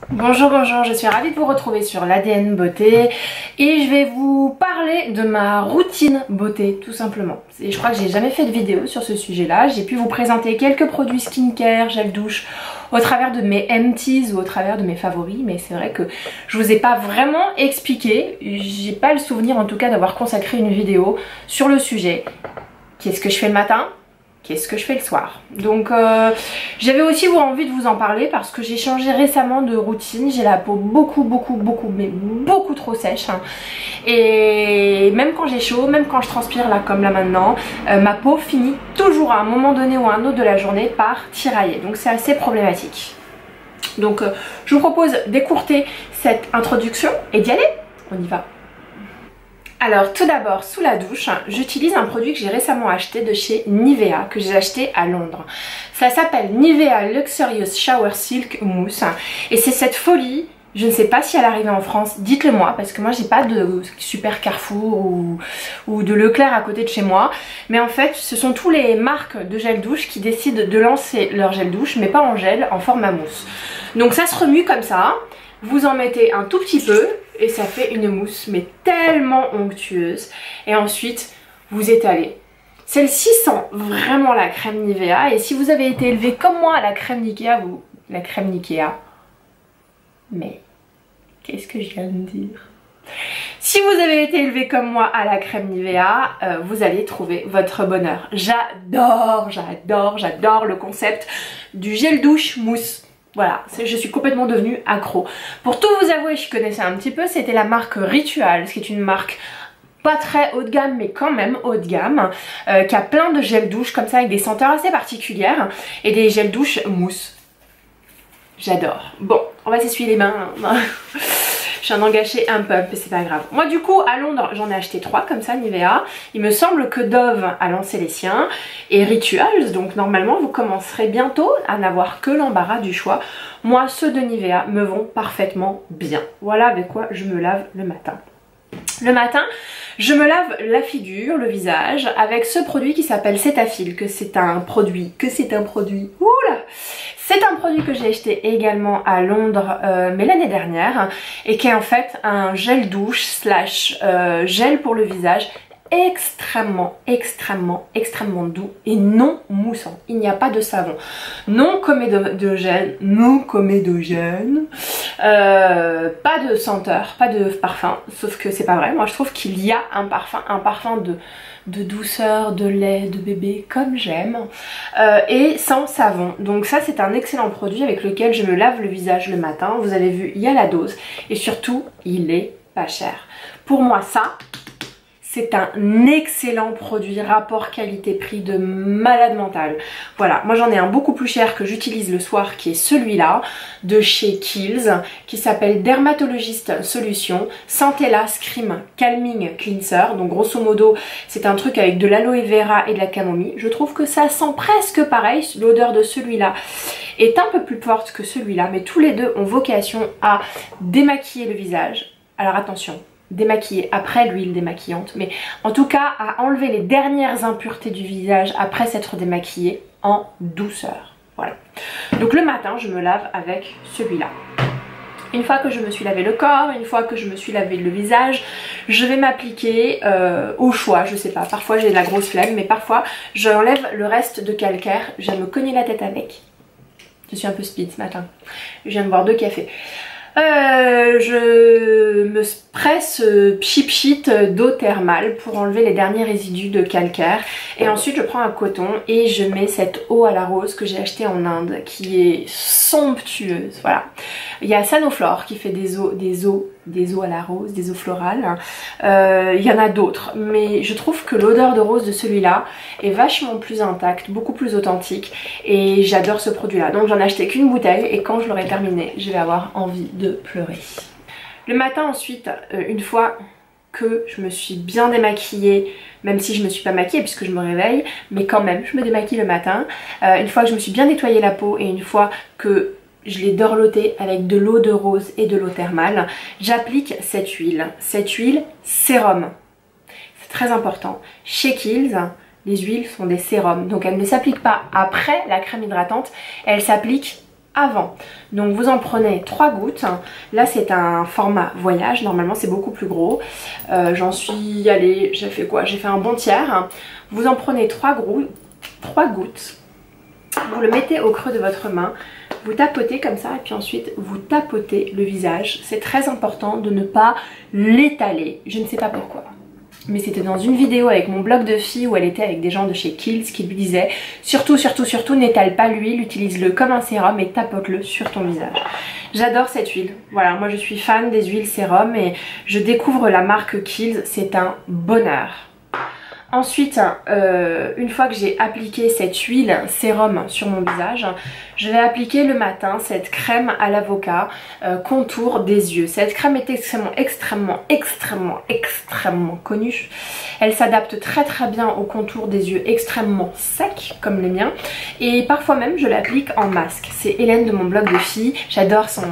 Bonjour, bonjour, je suis ravie de vous retrouver sur l'ADN Beauté et je vais vous parler de ma routine beauté tout simplement. Et je crois que j'ai jamais fait de vidéo sur ce sujet là. J'ai pu vous présenter quelques produits skincare, gel douche au travers de mes empties ou au travers de mes favoris, mais c'est vrai que je vous ai pas vraiment expliqué, j'ai pas le souvenir en tout cas d'avoir consacré une vidéo sur le sujet. Qu'est-ce que je fais le matin ? Qu'est-ce que je fais le soir? Donc j'avais aussi envie de vous en parler parce que j'ai changé récemment de routine. J'ai la peau beaucoup trop sèche hein. Et même quand j'ai chaud, même quand je transpire là comme là maintenant, ma peau finit toujours à un moment donné ou à un autre de la journée par tirailler. Donc c'est assez problématique. Donc je vous propose d'écourter cette introduction et d'y aller. On y va. Alors tout d'abord, sous la douche, j'utilise un produit que j'ai récemment acheté de chez Nivea, que j'ai acheté à Londres. Ça s'appelle Nivea Luxurious Shower Silk Mousse et c'est cette folie. Je ne sais pas si elle arrive en France, dites-le moi parce que moi j'ai pas de super Carrefour ou de Leclerc à côté de chez moi. Mais en fait ce sont tous les marques de gel douche qui décident de lancer leur gel douche mais pas en gel, en format mousse. Donc ça se remue comme ça, vous en mettez un tout petit peu et ça fait une mousse mais tellement onctueuse. Et ensuite vous étalez. Celle-ci sent vraiment la crème Nivea et si vous avez été élevé comme moi à la crème Nikea, mais qu'est-ce que je viens de dire? Si vous avez été élevé comme moi à la crème Nivea, vous allez trouver votre bonheur. J'adore le concept du gel douche mousse. Voilà, je suis complètement devenue accro. Pour tout vous avouer, je connaissais un petit peu, c'était la marque Ritual, ce qui est une marque pas très haut de gamme mais quand même haut de gamme, qui a plein de gels douche comme ça avec des senteurs assez particulières et des gels douche mousse. J'adore. Bon, on va s'essuyer les mains. Je viens d'en gâcher un peu, mais c'est pas grave. Moi du coup à Londres j'en ai acheté 3 comme ça Nivea. Il me semble que Dove a lancé les siens et Rituals, donc normalement vous commencerez bientôt à n'avoir que l'embarras du choix. Moi ceux de Nivea me vont parfaitement bien. Voilà avec quoi je me lave le matin. Le matin, je me lave la figure, le visage avec ce produit qui s'appelle Cetaphil, c'est un produit, oula, c'est un produit que j'ai acheté également à Londres mais l'année dernière et qui est en fait un gel douche slash gel pour le visage extrêmement doux et non moussant. Il n'y a pas de savon, non comédogène, pas de senteur, pas de parfum, sauf que c'est pas vrai. Moi je trouve qu'il y a un parfum de douceur, de lait, de bébé comme j'aime et sans savon. Donc ça c'est un excellent produit avec lequel je me lave le visage le matin. Vous avez vu, il y a la dose et surtout il est pas cher. Pour moi ça c'est un excellent produit, rapport qualité-prix de malade mental. Voilà, moi j'en ai un beaucoup plus cher que j'utilise le soir qui est celui-là de chez Kiehl's qui s'appelle Dermatologist Solution Centella Cream Calming Cleanser. Donc grosso modo c'est un truc avec de l'aloe vera et de la camomille. Je trouve que ça sent presque pareil, l'odeur de celui-là est un peu plus forte que celui-là mais tous les deux ont vocation à démaquiller le visage. Alors attention, démaquiller après l'huile démaquillante, mais en tout cas à enlever les dernières impuretés du visage après s'être démaquillé en douceur. Voilà. Donc le matin je me lave avec celui-là. Une fois que je me suis lavé le corps, une fois que je me suis lavé le visage, je vais m'appliquer au choix, je sais pas, parfois j'ai de la grosse flemme, mais parfois j'enlève le reste de calcaire, je viens de me cogner la tête avec. Je suis un peu speed ce matin, je viens de boire 2 cafés. Je me presse pchit d'eau thermale pour enlever les derniers résidus de calcaire et ensuite je prends un coton et je mets cette eau à la rose que j'ai achetée en Inde qui est somptueuse. Voilà, il y a Sanoflore qui fait des eaux à la rose, des eaux florales. Il y en a d'autres mais je trouve que l'odeur de rose de celui-là est vachement plus intacte, beaucoup plus authentique et j'adore ce produit là. Donc j'en ai acheté qu'une bouteille et quand je l'aurai terminé je vais avoir envie de pleurer. Le matin ensuite, une fois que je me suis bien démaquillée, même si je me suis pas maquillée puisque je me réveille, mais quand même je me démaquille le matin, une fois que je me suis bien nettoyé la peau et une fois que je l'ai dorlotée avec de l'eau de rose et de l'eau thermale, j'applique cette huile sérum. C'est très important. Chez Kiehl's, les huiles sont des sérums, donc elles ne s'appliquent pas après la crème hydratante, elles s'appliquent avant. Donc vous en prenez 3 gouttes. Là c'est un format voyage, normalement c'est beaucoup plus gros. J'en suis allée, j'ai fait quoi? J'ai fait un bon tiers. Vous en prenez 3 gouttes. Vous le mettez au creux de votre main. Vous tapotez comme ça et puis ensuite vous tapotez le visage. C'est très important de ne pas l'étaler. Je ne sais pas pourquoi. Mais c'était dans une vidéo avec mon blog de fille où elle était avec des gens de chez Kiehl's qui lui disaient surtout n'étale pas l'huile, utilise-le comme un sérum et tapote-le sur ton visage. J'adore cette huile. Voilà, moi je suis fan des huiles sérum et je découvre la marque Kiehl's, c'est un bonheur. Ensuite, une fois que j'ai appliqué cette huile sérum sur mon visage, je vais appliquer le matin cette crème à l'avocat contour des yeux. Cette crème est extrêmement connue. Elle s'adapte très bien au contour des yeux extrêmement secs comme les miens. Et parfois même je l'applique en masque. C'est Hélène de mon blog de fille. J'adore ses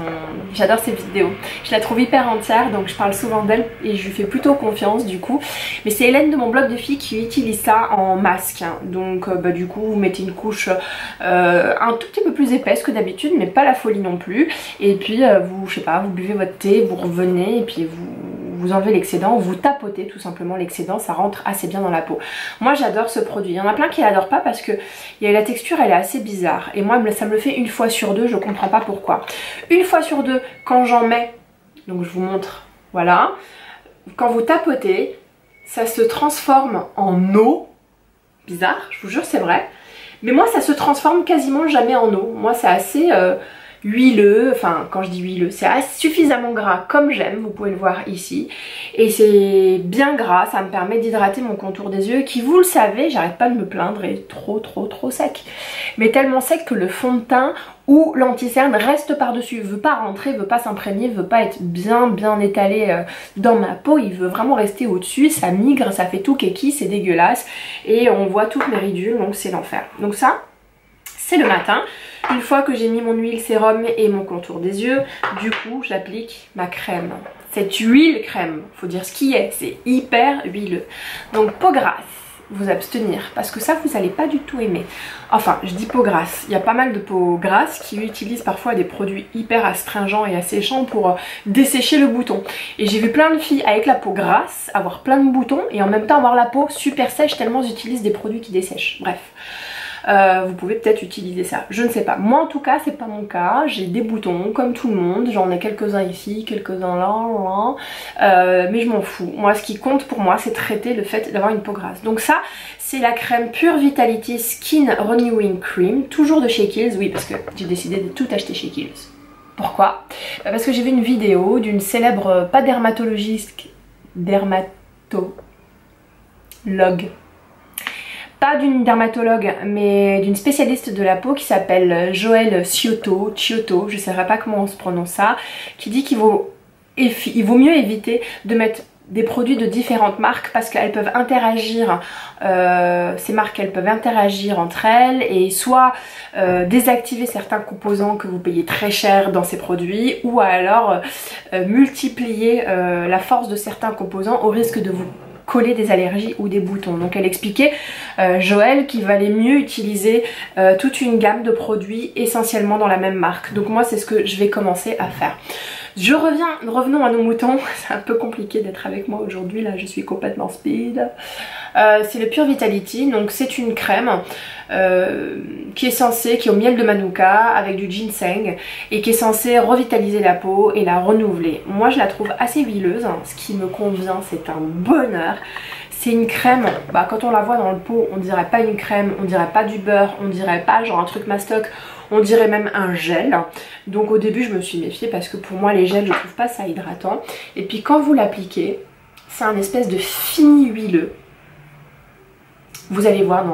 vidéos. Je la trouve hyper entière donc je parle souvent d'elle et je lui fais plutôt confiance du coup. Mais c'est Hélène de mon blog de fille qui utilise ça en masque. Donc du coup vous mettez une couche un tout petit peu plus épaisse que d'habitude mais pas la folie non plus. Et puis vous, je sais pas, vous buvez votre thé, vous revenez et puis vous enlevez l'excédent, vous tapotez tout simplement l'excédent, ça rentre assez bien dans la peau. Moi j'adore ce produit, il y en a plein qui l'adorent pas parce que la texture elle est assez bizarre et moi ça me le fait une fois sur deux, je comprends pas pourquoi. Une fois sur deux quand j'en mets, donc je vous montre, voilà, quand vous tapotez, ça se transforme en eau, bizarre, je vous jure c'est vrai, mais moi ça se transforme quasiment jamais en eau, moi c'est assez huileux, enfin quand je dis huileux, c'est suffisamment gras comme j'aime, vous pouvez le voir ici, et c'est bien gras, ça me permet d'hydrater mon contour des yeux qui, vous le savez, j'arrête pas de me plaindre, est trop sec, mais tellement sec que le fond de teint ou l'anti-cerne reste par-dessus, veut pas rentrer, veut pas s'imprégner, veut pas être bien étalé dans ma peau, il veut vraiment rester au-dessus, ça migre, ça fait tout keki, c'est dégueulasse, et on voit toutes mes ridules, donc c'est l'enfer. Donc ça, c'est le matin. Une fois que j'ai mis mon huile sérum et mon contour des yeux, du coup j'applique ma crème. Cette huile crème, faut dire ce qui est, c'est hyper huileux. Donc peau grasse, vous abstenir parce que ça vous allez pas du tout aimer. Enfin je dis peau grasse, il y a pas mal de peau grasse qui utilisent parfois des produits hyper astringents et asséchants pour dessécher le bouton. Et j'ai vu plein de filles avec la peau grasse avoir plein de boutons et en même temps avoir la peau super sèche tellement ils utilisent des produits qui dessèchent. Bref. Vous pouvez peut-être utiliser ça, je ne sais pas. Moi en tout cas c'est pas mon cas, j'ai des boutons comme tout le monde, j'en ai quelques-uns ici, quelques-uns là, mais je m'en fous. Moi ce qui compte pour moi c'est traiter le fait d'avoir une peau grasse. Donc ça c'est la crème Pure Vitality Skin Renewing Cream, toujours de chez Kiehl's, oui parce que j'ai décidé de tout acheter chez Kiehl's. Pourquoi? Parce que j'ai vu une vidéo d'une célèbre, pas dermatologiste, dermatologue, pas d'une dermatologue mais d'une spécialiste de la peau qui s'appelle Joëlle Ciotto, je ne sais pas comment on se prononce ça, qui dit qu'il vaut mieux éviter de mettre des produits de différentes marques parce qu'elles peuvent interagir, ces marques elles peuvent interagir entre elles et soit désactiver certains composants que vous payez très cher dans ces produits ou alors multiplier la force de certains composants au risque de vous coller des allergies ou des boutons. Donc elle expliquait, Joëlle, qu'il valait mieux utiliser toute une gamme de produits essentiellement dans la même marque. Donc moi c'est ce que je vais commencer à faire. Revenons à nos moutons, c'est un peu compliqué d'être avec moi aujourd'hui, là je suis complètement speed. C'est le Pure Vitality, donc c'est une crème qui est au miel de manuka avec du ginseng et qui est censée revitaliser la peau et la renouveler. Moi je la trouve assez huileuse, hein, ce qui me convient, c'est un bonheur. C'est une crème, quand on la voit dans le pot, on dirait pas une crème, on dirait pas du beurre, on dirait pas genre un truc mastoc, on dirait même un gel. Donc au début je me suis méfiée parce que pour moi les gels je trouve pas ça hydratant. Et puis quand vous l'appliquez, c'est un espèce de fini huileux. Vous allez voir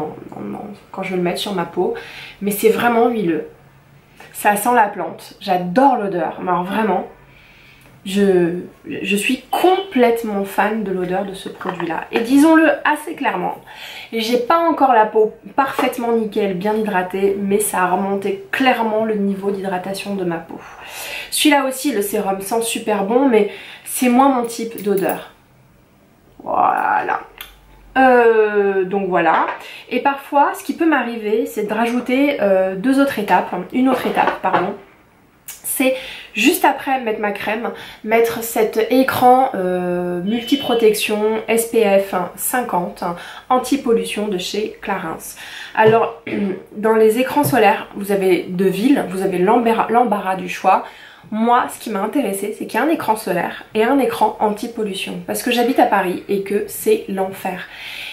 quand je vais le mettre sur ma peau, mais c'est vraiment huileux. Ça sent la plante, j'adore l'odeur, alors vraiment. Je suis complètement fan de l'odeur de ce produit là et disons-le assez clairement, j'ai pas encore la peau parfaitement nickel, bien hydratée, mais ça a remonté clairement le niveau d'hydratation de ma peau. Celui-là aussi, le sérum sent super bon mais c'est moins mon type d'odeur. Voilà. Donc voilà. Et parfois ce qui peut m'arriver c'est de rajouter une autre étape pardon. C'est juste après mettre ma crème, mettre cet écran multiprotection SPF 50 anti-pollution de chez Clarins. Alors dans les écrans solaires vous avez deux villes, vous avez l'embarras du choix. Moi ce qui m'a intéressé c'est qu'il y a un écran solaire et un écran anti-pollution parce que j'habite à Paris et que c'est l'enfer.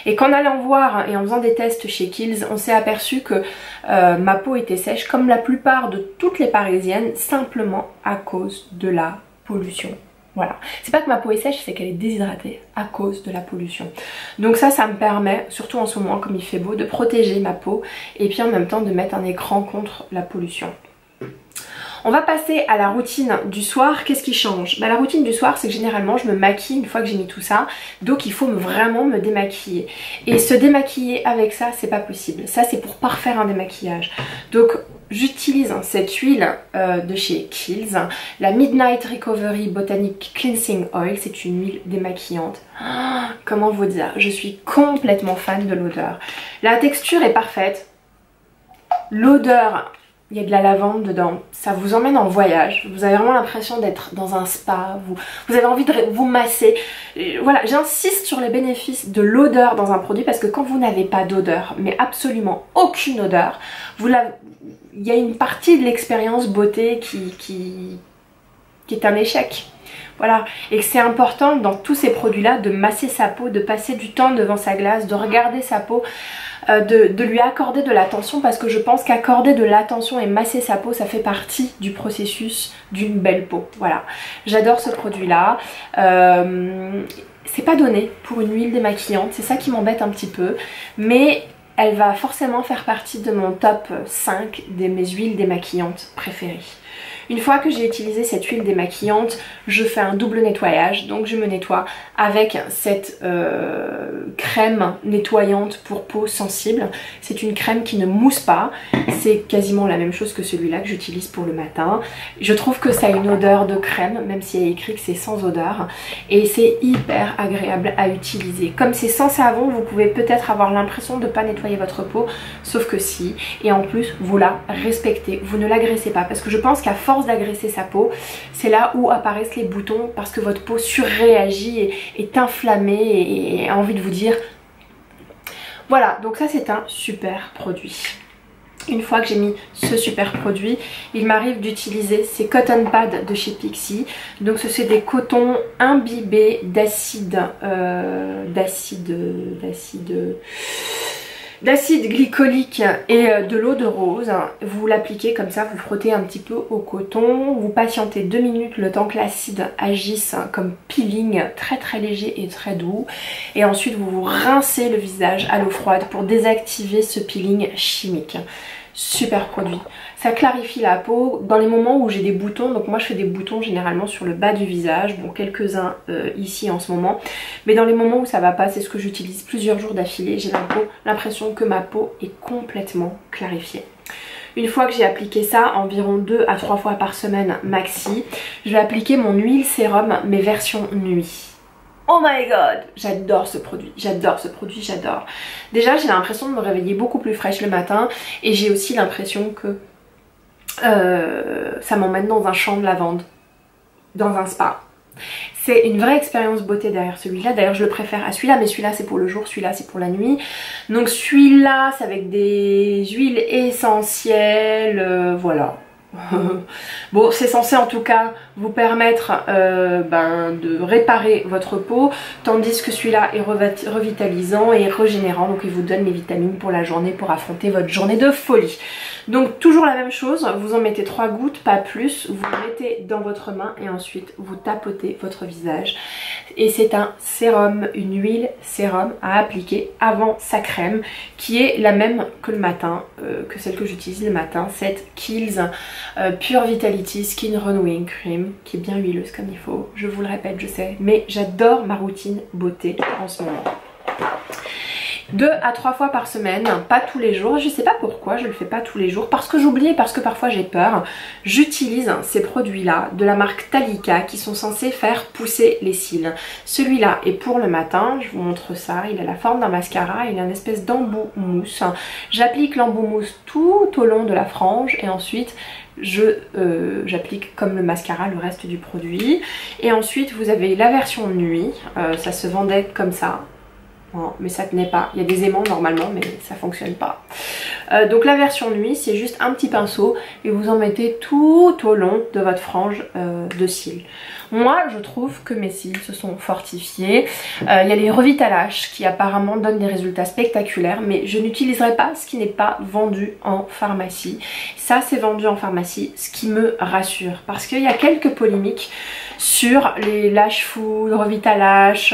Et qu'en allant voir et en faisant des tests chez Kiehl's, on s'est aperçu que ma peau était sèche comme la plupart de toutes les parisiennes simplement à cause de la pollution. Voilà, c'est pas que ma peau est sèche, c'est qu'elle est déshydratée à cause de la pollution. Donc ça me permet, surtout en ce moment comme il fait beau, de protéger ma peau et puis en même temps de mettre un écran contre la pollution. On va passer à la routine du soir. Qu'est-ce qui change? La routine du soir c'est que généralement je me maquille une fois que j'ai mis tout ça, donc il faut vraiment me démaquiller. Et se démaquiller avec ça c'est pas possible, ça c'est pour parfaire un démaquillage. Donc j'utilise cette huile de chez Kiehl's, la Midnight Recovery Botanic Cleansing Oil, c'est une huile démaquillante. Comment vous dire, je suis complètement fan de l'odeur. La texture est parfaite, l'odeur... Il y a de la lavande dedans, ça vous emmène en voyage, vous avez vraiment l'impression d'être dans un spa, vous avez envie de vous masser. Voilà, j'insiste sur les bénéfices de l'odeur dans un produit parce que quand vous n'avez pas d'odeur, mais absolument aucune odeur, il y a une partie de l'expérience beauté qui est un échec. Voilà, et que c'est important dans tous ces produits-là de masser sa peau, de passer du temps devant sa glace, de regarder sa peau, de lui accorder de l'attention parce que je pense qu'accorder de l'attention et masser sa peau ça fait partie du processus d'une belle peau. Voilà, j'adore ce produit-là. C'est pas donné pour une huile démaquillante, c'est ça qui m'embête un petit peu, mais elle va forcément faire partie de mon top 5 de mes huiles démaquillantes préférées. Une fois que j'ai utilisé cette huile démaquillante, je fais un double nettoyage. Donc je me nettoie avec cette crème nettoyante pour peau sensible. C'est une crème qui ne mousse pas. C'est quasiment la même chose que celui-là que j'utilise pour le matin. Je trouve que ça a une odeur de crème, même s'il y a écrit que c'est sans odeur. Et c'est hyper agréable à utiliser. Comme c'est sans savon, vous pouvez peut-être avoir l'impression de ne pas nettoyer votre peau, sauf que si. Et en plus, vous la respectez, vous ne l'agressez pas. Parce que je pense qu'à force d'agresser sa peau, c'est là où apparaissent les boutons parce que votre peau surréagit et est inflammée et a envie de vous dire voilà. Donc ça c'est un super produit. Une fois que j'ai mis ce super produit, il m'arrive d'utiliser ces cotton pads de chez Pixi. Donc ce sont des cotons imbibés d'acide glycolique et de l'eau de rose. Vous l'appliquez comme ça, vous frottez un petit peu au coton, vous patientez 2 minutes le temps que l'acide agisse comme peeling très très léger et très doux, et ensuite vous vous rincez le visage à l'eau froide pour désactiver ce peeling chimique. Super produit, ça clarifie la peau dans les moments où j'ai des boutons. Donc moi je fais des boutons généralement sur le bas du visage, bon quelques-uns ici en ce moment, mais dans les moments où ça va pas, c'est ce que j'utilise plusieurs jours d'affilée. J'ai l'impression que ma peau est complètement clarifiée. Une fois que j'ai appliqué ça, environ 2 à 3 fois par semaine maxi, je vais appliquer mon huile sérum mais version nuit. Oh my god, j'adore ce produit, j'adore. Déjà j'ai l'impression de me réveiller beaucoup plus fraîche le matin, et j'ai aussi l'impression que ça m'emmène dans un champ de lavande, dans un spa. C'est une vraie expérience beauté derrière celui-là. D'ailleurs je le préfère à celui-là, mais celui-là c'est pour le jour, celui-là c'est pour la nuit. Donc celui-là c'est avec des huiles essentielles, voilà. Bon, c'est censé en tout cas vous permettre de réparer votre peau, tandis que celui-là est revitalisant et régénérant, donc il vous donne les vitamines pour la journée, pour affronter votre journée de folie. Donc toujours la même chose, vous en mettez 3 gouttes, pas plus, vous le mettez dans votre main et ensuite vous tapotez votre visage. Et c'est un sérum, une huile sérum à appliquer avant sa crème, qui est la même que le matin, que celle que j'utilise le matin, cette Kiehl's Pure Vitality Skin Renewing Cream, qui est bien huileuse comme il faut, je vous le répète, je sais, mais j'adore ma routine beauté en ce moment. 2 à 3 fois par semaine, pas tous les jours. Je sais pas pourquoi je le fais pas tous les jours, parce que j'oublie et parce que parfois j'ai peur. J'utilise ces produits là de la marque Talika qui sont censés faire pousser les cils. Celui-là est pour le matin, je vous montre ça, il a la forme d'un mascara, il a une espèce d'embout mousse. J'applique l'embout mousse tout au long de la frange et ensuite j'applique comme le mascara le reste du produit. Et ensuite vous avez la version nuit, ça se vendait comme ça. Oh, mais ça tenait pas, il y a des aimants normalement mais ça fonctionne pas. Donc la version nuit c'est juste un petit pinceau et vous en mettez tout au long de votre frange de cils. Moi je trouve que mes cils se sont fortifiés. Il y a les revitalages qui apparemment donnent des résultats spectaculaires, mais je n'utiliserai pas ce qui n'est pas vendu en pharmacie. Ça c'est vendu en pharmacie, ce qui me rassure parce qu'il y a quelques polémiques sur les Lash Food, Revitalash,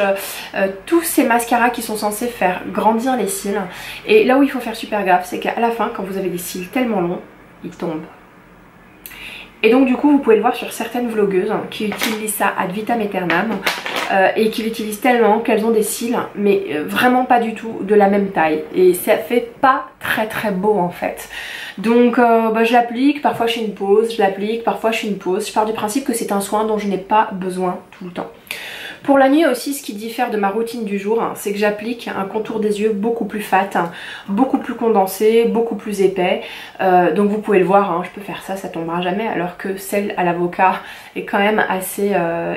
tous ces mascaras qui sont censés faire grandir les cils. Et là où il faut faire super gaffe, c'est qu'à la fin, quand vous avez des cils tellement longs, ils tombent. Et donc du coup vous pouvez le voir sur certaines vlogueuses qui utilisent ça ad vitam aeternam et qui l'utilisent tellement qu'elles ont des cils mais vraiment pas du tout de la même taille et ça fait pas très beau en fait. Donc je l'applique, parfois je fais une pause, je l'applique, parfois je fais une pause. Je pars du principe que c'est un soin dont je n'ai pas besoin tout le temps. Pour la nuit aussi, ce qui diffère de ma routine du jour, c'est que j'applique un contour des yeux beaucoup plus fat, beaucoup plus condensé, beaucoup plus épais. Donc vous pouvez le voir, je peux faire ça, ça tombera jamais, alors que celle à l'avocat est quand même assez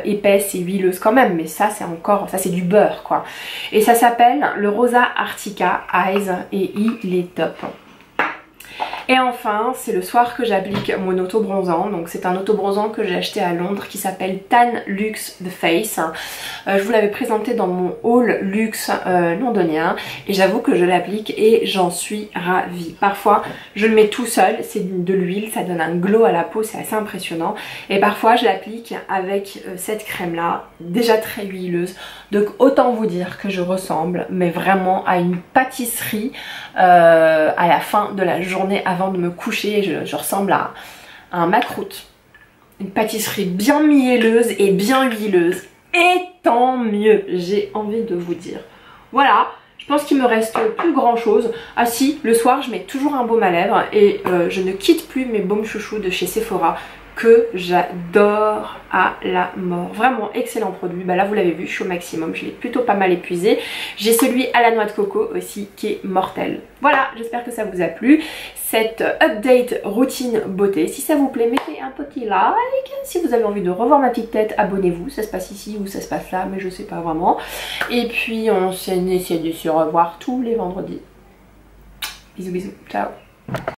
épaisse et huileuse quand même. Mais ça c'est encore, ça c'est du beurre quoi. Et ça s'appelle le Rosa Artica Eyes et il est top. Et enfin, c'est le soir que j'applique mon auto-bronzant. Donc c'est un auto-bronzant que j'ai acheté à Londres qui s'appelle Tan Luxe The Face. Je vous l'avais présenté dans mon haul luxe londonien et j'avoue que je l'applique et j'en suis ravie. Parfois, je le mets tout seul, c'est de l'huile, ça donne un glow à la peau, c'est assez impressionnant. Et parfois, je l'applique avec cette crème-là, déjà très huileuse. Donc autant vous dire que je ressemble, mais vraiment à une pâtisserie à la fin de la journée avant de me coucher. Je ressemble à un macroute. Une pâtisserie bien mielleuse et bien huileuse. Et tant mieux, j'ai envie de vous dire. Voilà, je pense qu'il me reste plus grand chose. Ah si, le soir je mets toujours un baume à lèvres et je ne quitte plus mes baumes chouchous de chez Sephora que j'adore à la mort. Vraiment excellent produit. Bah là vous l'avez vu, je suis au maximum, je l'ai plutôt pas mal épuisé. J'ai celui à la noix de coco aussi qui est mortel. Voilà, j'espère que ça vous a plu. Cette update routine beauté. Si ça vous plaît, mettez un petit like. Si vous avez envie de revoir ma petite tête, abonnez-vous. Ça se passe ici ou ça se passe là, mais je sais pas vraiment. Et puis on essaie de se revoir tous les vendredis. Bisous bisous, ciao.